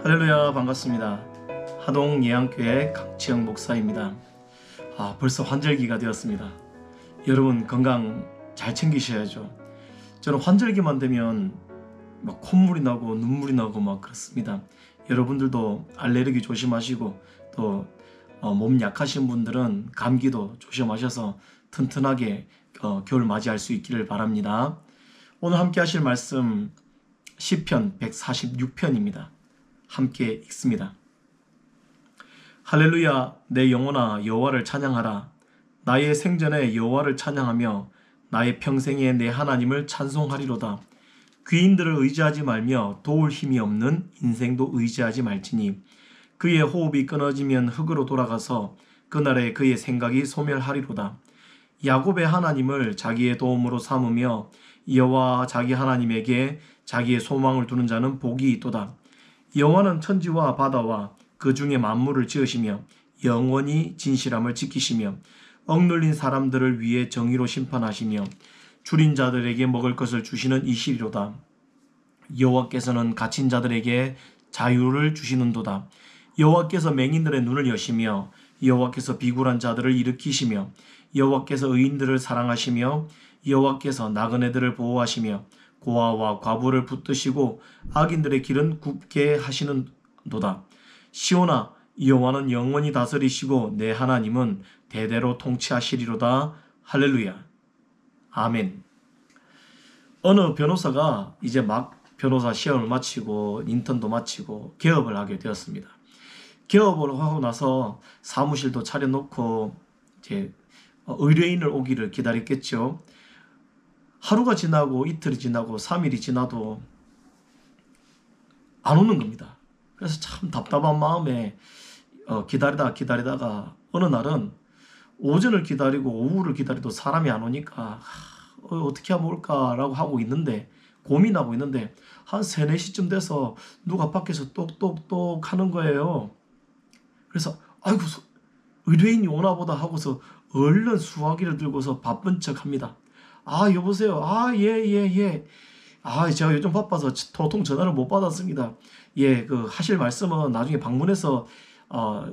할렐루야, 반갑습니다. 하동 예양교회 강치영 목사입니다. 벌써 환절기가 되었습니다. 여러분 건강 잘 챙기셔야죠. 저는 환절기만 되면 막 콧물이 나고 눈물이 나고 막 그렇습니다. 여러분들도 알레르기 조심하시고 또 몸 약하신 분들은 감기도 조심하셔서 튼튼하게 겨울 맞이할 수 있기를 바랍니다. 오늘 함께 하실 말씀 시편 146편입니다. 함께 읽습니다. 할렐루야, 내 영혼아 여호와를 찬양하라. 나의 생전에 여호와를 찬양하며 나의 평생에 내 하나님을 찬송하리로다. 귀인들을 의지하지 말며 도울 힘이 없는 인생도 의지하지 말지니 그의 호흡이 끊어지면 흙으로 돌아가서 그날에 그의 생각이 소멸하리로다. 야곱의 하나님을 자기의 도움으로 삼으며 여호와 자기 하나님에게 자기의 소망을 두는 자는 복이 있도다. 여호와는 천지와 바다와 그 중에 만물을 지으시며 영원히 진실함을 지키시며 억눌린 사람들을 위해 정의로 심판하시며 줄인 자들에게 먹을 것을 주시는 이시리로다. 여호와께서는 갇힌 자들에게 자유를 주시는도다. 여호와께서 맹인들의 눈을 여시며 여호와께서 비굴한 자들을 일으키시며 여호와께서 의인들을 사랑하시며 여호와께서 나그네들을 보호하시며 고아와 과부를 붙드시고 악인들의 길은 굽게 하시는도다. 시온아, 여호와는 영원히 다스리시고 내 하나님은 대대로 통치하시리로다. 할렐루야. 아멘. 어느 변호사가 이제 막 변호사 시험을 마치고 인턴도 마치고 개업을 하게 되었습니다. 개업을 하고 나서 사무실도 차려놓고 이제 의뢰인을 오기를 기다렸겠죠. 하루가 지나고 이틀이 지나고 3일이 지나도 안 오는 겁니다. 그래서 참 답답한 마음에 기다리다가 어느 날은 오전을 기다리고 오후를 기다려도 사람이 안 오니까 어떻게 하면 올까라고 하고 있는데 고민하고 있는데 한 3, 4시쯤 돼서 누가 밖에서 똑똑똑 하는 거예요. 그래서 아이고 의뢰인이 오나 보다 하고서 얼른 수화기를 들고서 바쁜 척 합니다. 여보세요. 예. 제가 요즘 바빠서 도통 전화를 못 받았습니다. 하실 말씀은 나중에 방문해서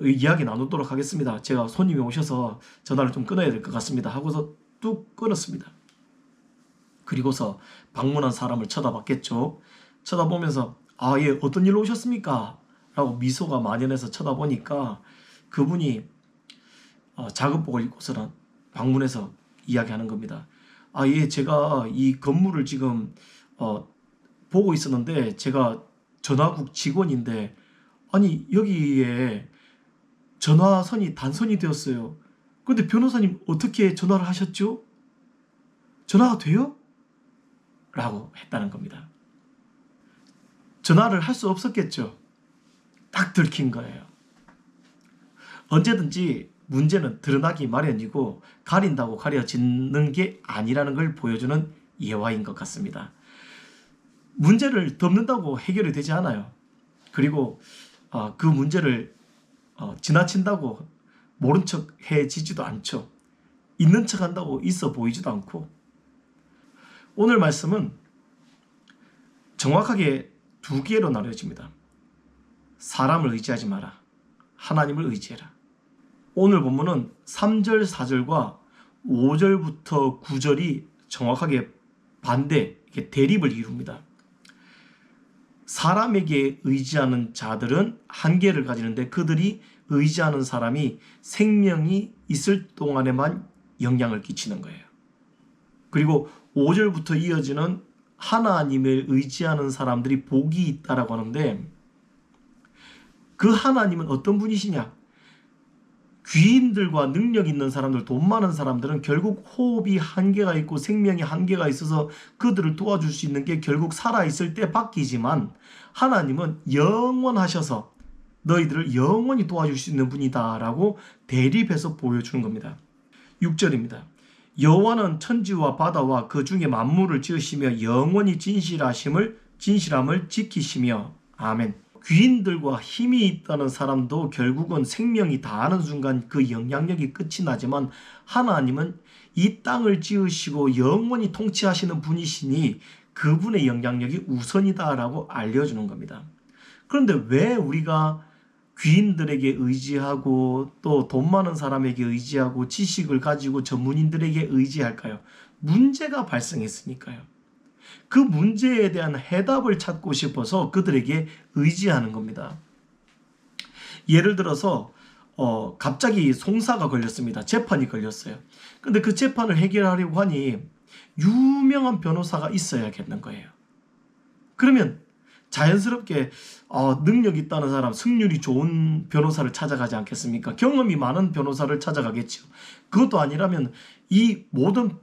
이야기 나누도록 하겠습니다. 제가 손님이 오셔서 전화를 좀 끊어야 될 것 같습니다. 하고서 뚝 끊었습니다. 그리고서 방문한 사람을 쳐다봤겠죠. 쳐다보면서 어떤 일로 오셨습니까? 라고 미소가 만연해서 쳐다보니까 그분이 작업복을 입고서는 방문해서 이야기하는 겁니다. 제가 이 건물을 지금 보고 있었는데 제가 전화국 직원인데 여기에 전화선이 단선이 되었어요. 그런데 변호사님 어떻게 전화를 하셨죠? 전화가 돼요? 라고 했다는 겁니다. 전화를 할 수 없었겠죠. 딱 들킨 거예요. 언제든지 문제는 드러나기 마련이고 가린다고 가려지는 게 아니라는 걸 보여주는 예화인 것 같습니다. 문제를 덮는다고 해결이 되지 않아요. 그리고 그 문제를 지나친다고 모른 척 해지지도 않죠. 있는 척 한다고 있어 보이지도 않고. 오늘 말씀은 정확하게 2개로 나뉘어집니다. 사람을 의지하지 마라. 하나님을 의지해라. 오늘 본문은 3절, 4절과 5절부터 9절이 정확하게 반대, 대립을 이룹니다. 사람에게 의지하는 자들은 한계를 가지는데 그들이 의지하는 사람이 생명이 있을 동안에만 영향을 끼치는 거예요. 그리고 5절부터 이어지는 하나님을 의지하는 사람들이 복이 있다라고 하는데 그 하나님은 어떤 분이시냐? 귀인들과 능력 있는 사람들, 돈 많은 사람들은 결국 호흡이 한계가 있고 생명이 한계가 있어서 그들을 도와줄 수 있는 게 결국 살아있을 때 바뀌지만 하나님은 영원하셔서 너희들을 영원히 도와줄 수 있는 분이다 라고 대립해서 보여주는 겁니다. 6절입니다. 여호와는 천지와 바다와 그 중에 만물을 지으시며 영원히 진실함을 지키시며 아멘. 귀인들과 힘이 있다는 사람도 결국은 생명이 다하는 순간 그 영향력이 끝이 나지만 하나님은 이 땅을 지으시고 영원히 통치하시는 분이시니 그분의 영향력이 우선이다라고 알려주는 겁니다. 그런데 왜 우리가 귀인들에게 의지하고 또 돈 많은 사람에게 의지하고 지식을 가지고 전문인들에게 의지할까요? 문제가 발생했으니까요. 그 문제에 대한 해답을 찾고 싶어서 그들에게 의지하는 겁니다. 예를 들어서 갑자기 송사가 걸렸습니다. 재판이 걸렸어요. 근데 그 재판을 해결하려고 하니 유명한 변호사가 있어야겠는 거예요. 그러면 자연스럽게 능력 있다는 사람, 승률이 좋은 변호사를 찾아가지 않겠습니까? 경험이 많은 변호사를 찾아가겠죠. 그것도 아니라면 이 모든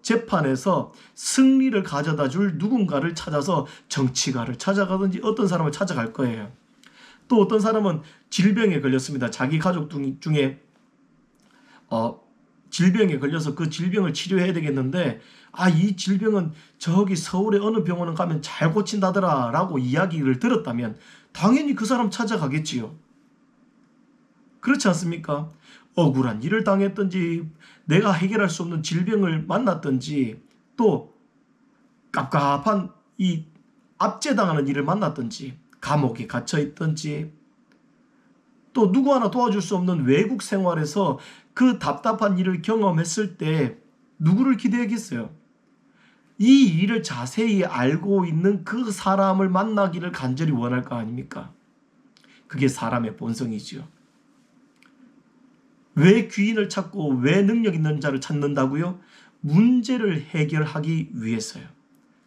재판에서 승리를 가져다 줄 누군가를 찾아서 정치가를 찾아가든지 어떤 사람을 찾아갈 거예요. 또 어떤 사람은 질병에 걸렸습니다. 자기 가족 중에 질병에 걸려서 그 질병을 치료해야 되겠는데 이 질병은 저기 서울의 어느 병원은 가면 잘 고친다더라 라고 이야기를 들었다면 당연히 그 사람 찾아가겠지요. 그렇지 않습니까? 억울한 일을 당했든지 내가 해결할 수 없는 질병을 만났든지 또 갑갑한 이 압제당하는 일을 만났든지 감옥에 갇혀 있든지 또 누구 하나 도와줄 수 없는 외국 생활에서 그 답답한 일을 경험했을 때 누구를 기대하겠어요? 이 일을 자세히 알고 있는 그 사람을 만나기를 간절히 원할 거 아닙니까? 그게 사람의 본성이지요. 왜 귀인을 찾고 왜 능력 있는 자를 찾는다고요? 문제를 해결하기 위해서요.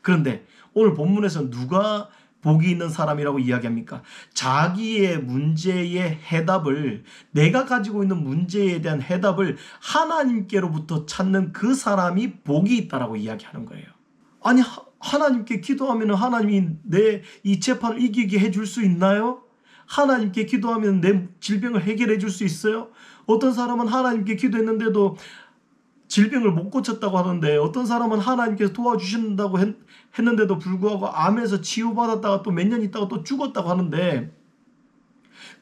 그런데 오늘 본문에서 누가 복이 있는 사람이라고 이야기합니까? 자기의 문제의 해답을, 내가 가지고 있는 문제에 대한 해답을 하나님께로부터 찾는 그 사람이 복이 있다라고 이야기하는 거예요. 아니, 하나님께 기도하면 하나님이 내 이 재판을 이기게 해줄 수 있나요? 하나님께 기도하면 내 질병을 해결해 줄 수 있어요? 어떤 사람은 하나님께 기도했는데도 질병을 못 고쳤다고 하는데, 어떤 사람은 하나님께서 도와주신다고 했는데도 불구하고 암에서 치유받았다가 또 몇 년 있다가 또 죽었다고 하는데,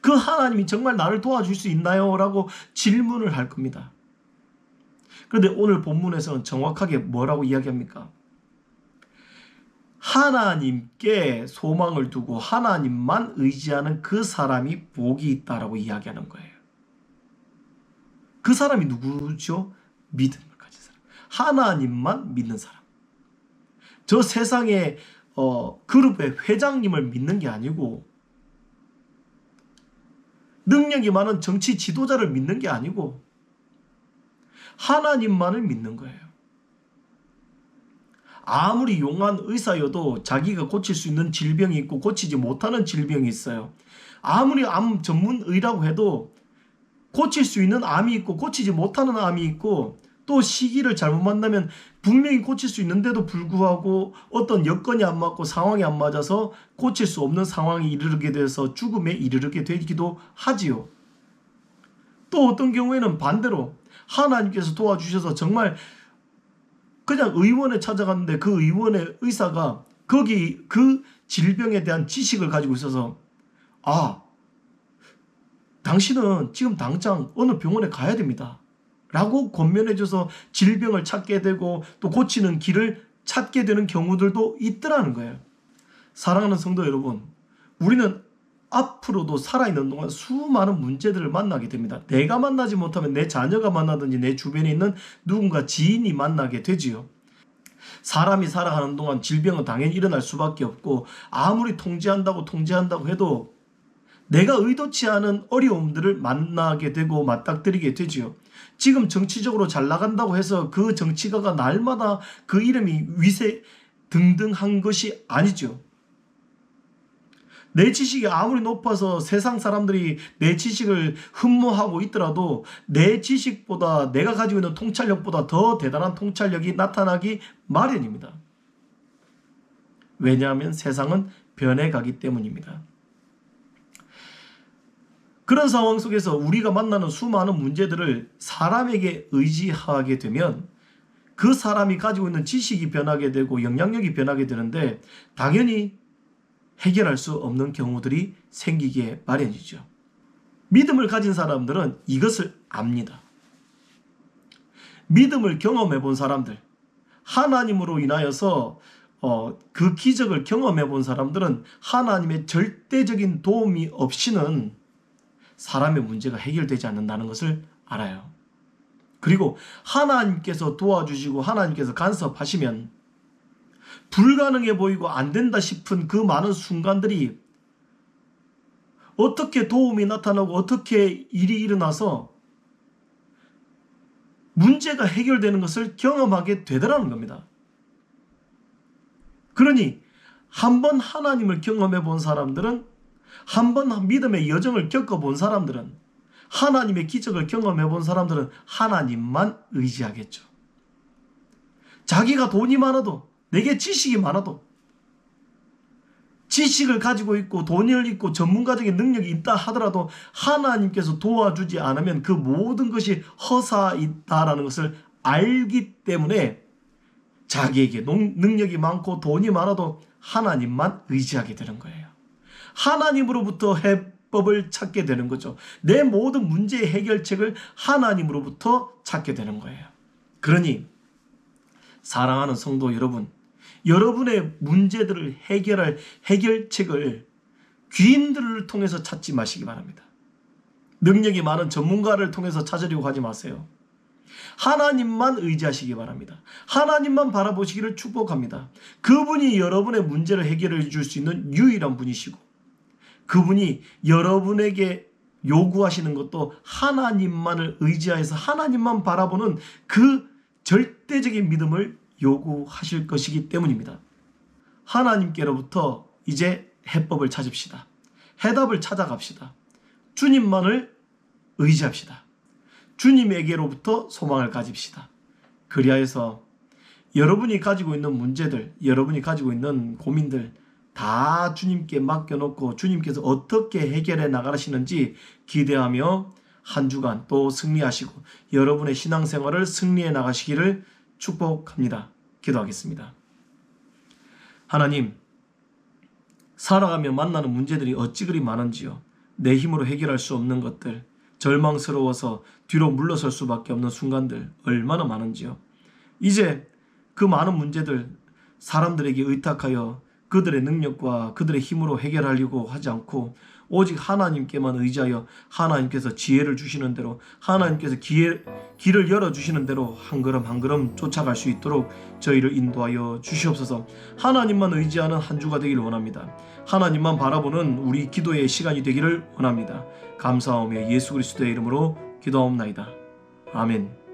그 하나님이 정말 나를 도와줄 수 있나요? 라고 질문을 할 겁니다. 그런데 오늘 본문에서는 정확하게 뭐라고 이야기합니까? 하나님께 소망을 두고 하나님만 의지하는 그 사람이 복이 있다라고 이야기하는 거예요. 그 사람이 누구죠? 믿음을 가진 사람. 하나님만 믿는 사람. 저 세상의 그룹의 회장님을 믿는 게 아니고, 능력이 많은 정치 지도자를 믿는 게 아니고, 하나님만을 믿는 거예요. 아무리 용한 의사여도 자기가 고칠 수 있는 질병이 있고 고치지 못하는 질병이 있어요. 아무리 암 전문의라고 해도 고칠 수 있는 암이 있고 고치지 못하는 암이 있고, 또 시기를 잘못 만나면 분명히 고칠 수 있는데도 불구하고 어떤 여건이 안 맞고 상황이 안 맞아서 고칠 수 없는 상황에 이르게 돼서 죽음에 이르게 되기도 하지요. 또 어떤 경우에는 반대로 하나님께서 도와주셔서 정말 그냥 의원에 찾아갔는데 그 의원의 의사가 거기 그 질병에 대한 지식을 가지고 있어서, 당신은 지금 당장 어느 병원에 가야 됩니다 라고 권면해줘서 질병을 찾게 되고 또 고치는 길을 찾게 되는 경우들도 있더라는 거예요. 사랑하는 성도 여러분, 우리는 앞으로도 살아있는 동안 수많은 문제들을 만나게 됩니다. 내가 만나지 못하면 내 자녀가 만나든지 내 주변에 있는 누군가 지인이 만나게 되지요. 사람이 살아가는 동안 질병은 당연히 일어날 수밖에 없고, 아무리 통제한다고 해도 내가 의도치 않은 어려움들을 만나게 되고 맞닥뜨리게 되지요. 지금 정치적으로 잘 나간다고 해서 그 정치가가 날마다 그 이름이 위세 등등한 것이 아니죠. 내 지식이 아무리 높아서 세상 사람들이 내 지식을 흠모하고 있더라도 내 지식보다, 내가 가지고 있는 통찰력보다 더 대단한 통찰력이 나타나기 마련입니다. 왜냐하면 세상은 변해가기 때문입니다. 그런 상황 속에서 우리가 만나는 수많은 문제들을 사람에게 의지하게 되면 그 사람이 가지고 있는 지식이 변하게 되고 영향력이 변하게 되는데, 당연히 해결할 수 없는 경우들이 생기기에 마련이죠. 믿음을 가진 사람들은 이것을 압니다. 믿음을 경험해 본 사람들, 하나님으로 인하여서 그 기적을 경험해 본 사람들은 하나님의 절대적인 도움이 없이는 사람의 문제가 해결되지 않는다는 것을 알아요. 그리고 하나님께서 도와주시고 하나님께서 간섭하시면 불가능해 보이고 안 된다 싶은 그 많은 순간들이 어떻게 도움이 나타나고 어떻게 일이 일어나서 문제가 해결되는 것을 경험하게 되더라는 겁니다. 그러니 한번 하나님을 경험해 본 사람들은, 한번 믿음의 여정을 겪어본 사람들은, 하나님의 기적을 경험해 본 사람들은 하나님만 의지하겠죠. 자기가 돈이 많아도, 내게 지식이 많아도, 지식을 가지고 있고 돈을 있고 전문가적인 능력이 있다 하더라도 하나님께서 도와주지 않으면 그 모든 것이 허사있다라는 것을 알기 때문에 자기에게 능력이 많고 돈이 많아도 하나님만 의지하게 되는 거예요. 하나님으로부터 해법을 찾게 되는 거죠. 내 모든 문제의 해결책을 하나님으로부터 찾게 되는 거예요. 그러니 사랑하는 성도 여러분, 여러분의 문제들을 해결할 해결책을 귀인들을 통해서 찾지 마시기 바랍니다. 능력이 많은 전문가를 통해서 찾으려고 하지 마세요. 하나님만 의지하시기 바랍니다. 하나님만 바라보시기를 축복합니다. 그분이 여러분의 문제를 해결해 줄 수 있는 유일한 분이시고, 그분이 여러분에게 요구하시는 것도 하나님만을 의지하여서 하나님만 바라보는 그 절대적인 믿음을 요구하실 것이기 때문입니다. 하나님께로부터 이제 해법을 찾읍시다. 해답을 찾아갑시다. 주님만을 의지합시다. 주님에게로부터 소망을 가집시다. 그리하여서 여러분이 가지고 있는 문제들, 여러분이 가지고 있는 고민들 다 주님께 맡겨놓고 주님께서 어떻게 해결해 나가시는지 기대하며 한 주간 또 승리하시고 여러분의 신앙생활을 승리해 나가시기를 축복합니다. 기도하겠습니다. 하나님, 살아가며 만나는 문제들이 어찌 그리 많은지요. 내 힘으로 해결할 수 없는 것들, 절망스러워서 뒤로 물러설 수밖에 없는 순간들 얼마나 많은지요. 이제 그 많은 문제들 사람들에게 의탁하여 그들의 능력과 그들의 힘으로 해결하려고 하지 않고 오직 하나님께만 의지하여 하나님께서 지혜를 주시는 대로, 하나님께서 길을 열어주시는 대로 한 걸음 한 걸음 쫓아갈 수 있도록 저희를 인도하여 주시옵소서. 하나님만 의지하는 한 주가 되기를 원합니다. 하나님만 바라보는 우리 기도의 시간이 되기를 원합니다. 감사하며 예수 그리스도의 이름으로 기도하옵나이다. 아멘.